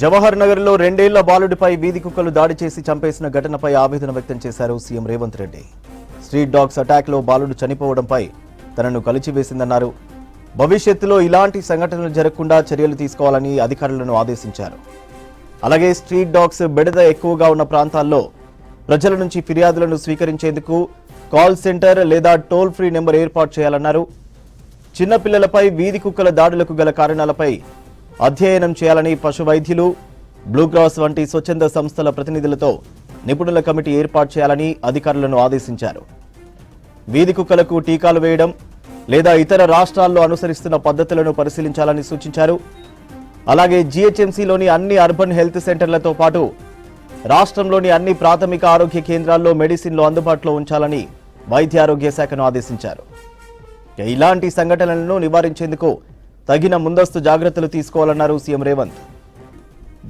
జవహర్ నగర్లో 2 ఏళ్ల బాలుడిపై వీధి కుక్కలు దాడి చేసి చంపేసిన ఘటనపై ఆవేదన వ్యక్తం చేశారు CM Revanth Reddy. Street dogs అటాక్లో బాలుడు చనిపోవడంపై తనను కలిచివేసిందన్నారు. భవిష్యత్తులో ఇలాంటి సంఘటనలు జరగకుండా చర్యలు తీసుకోవాలని అధికారులను ఆదేశించారు. అలాగే స్ట్రీట్ డాగ్స్ బెడద ఎక్కువగా ఉన్న ప్రాంతాల్లో ప్రజల నుంచి ఫిర్యాదులను స్వీకరించేందుకు కాల్ సెంటర్ లేదా టోల్ ఫ్రీ నెంబర్ ఏర్పాటు చేయాలన్నారు. చిన్నపిల్లలపై వీధి కుక్కల దాడులకు గల కారణాలపై అధ్యయనం చేయాలని పశు వైద్యులు, బ్లూ క్రాస్ వంటి స్వచ్ఛంద సంస్థల ప్రతినిధులతో నిపుణుల కమిటీ ఏర్పాటు చేయాలని అధికారులను ఆదేశించారు. వీధి కుక్కలకు టీకాలు వేయడం లేదా ఇతర రాష్ట్రాల్లో అనుసరిస్తున్న పద్ధతులను పరిశీలించాలని సూచించారు. అలాగే జీహెచ్ఎంసీలోని అన్ని అర్బన్ హెల్త్ సెంటర్లతో పాటు రాష్ట్రంలోని అన్ని ప్రాథమిక ఆరోగ్య కేంద్రాల్లో మెడిసిన్లు అందుబాటులో ఉంచాలని వైద్య ఆరోగ్య శాఖను ఆదేశించారు. ఇలాంటి సంఘటనలను నివారించేందుకు తగిన ముందస్తు జాగ్రత్తలు తీసుకోవాలన్నారు సీఎం రేవంత్.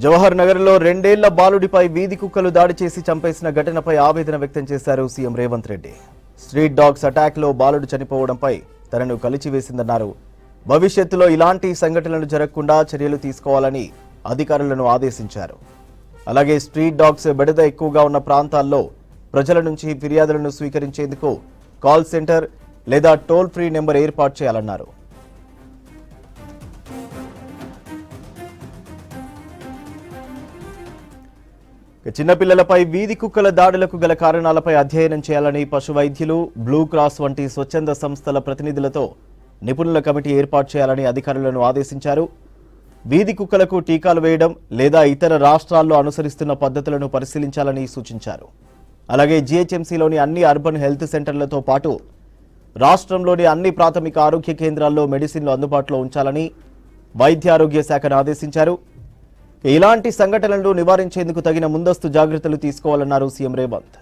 జవహర్ నగర్లో 2 ఏళ్ల బాలుడిపై వీధి కుక్కలు దాడి చేసి చంపేసిన ఘటనపై ఆవేదన వ్యక్తం చేశారు CM Revanth Reddy. Street dogs అటాక్లో బాలుడు చనిపోవడంపై తనను కలిచివేసిందన్నారు. భవిష్యత్తులో ఇలాంటి సంఘటనలు జరగకుండా చర్యలు తీసుకోవాలని అధికారులను ఆదేశించారు. అలాగే స్ట్రీట్ డాగ్స్ బెడద ఎక్కువగా ఉన్న ప్రాంతాల్లో ప్రజల నుంచి ఫిర్యాదులను స్వీకరించేందుకు కాల్ సెంటర్ లేదా టోల్ ఫ్రీ నెంబర్ ఏర్పాటు చేయాలన్నారు. చిన్నపిల్లలపై వీధి కుక్కల దాడులకు గల కారణాలపై అధ్యయనం చేయాలని పశు వైద్యులు, బ్లూ క్రాస్ వంటి స్వచ్ఛంద సంస్థల ప్రతినిధులతో నిపుణుల కమిటీ ఏర్పాటు చేయాలని అధికారులను ఆదేశించారు. వీధి కుక్కలకు టీకాలు వేయడం లేదా ఇతర రాష్ట్రాల్లో అనుసరిస్తున్న పద్ధతులను పరిశీలించాలని సూచించారు. అలాగే జీహెచ్ఎంసీలోని అన్ని అర్బన్ హెల్త్ సెంటర్లతో పాటు రాష్ట్రంలోని అన్ని ప్రాథమిక ఆరోగ్య కేంద్రాల్లో మెడిసిన్లు అందుబాటులో ఉంచాలని వైద్య ఆరోగ్య శాఖను ఆదేశించారు. ఇలాంటి సంఘటనలను నివారించేందుకు తగిన ముందస్తు జాగ్రత్తలు తీసుకోవాలన్నారు సీఎం రేవంత్.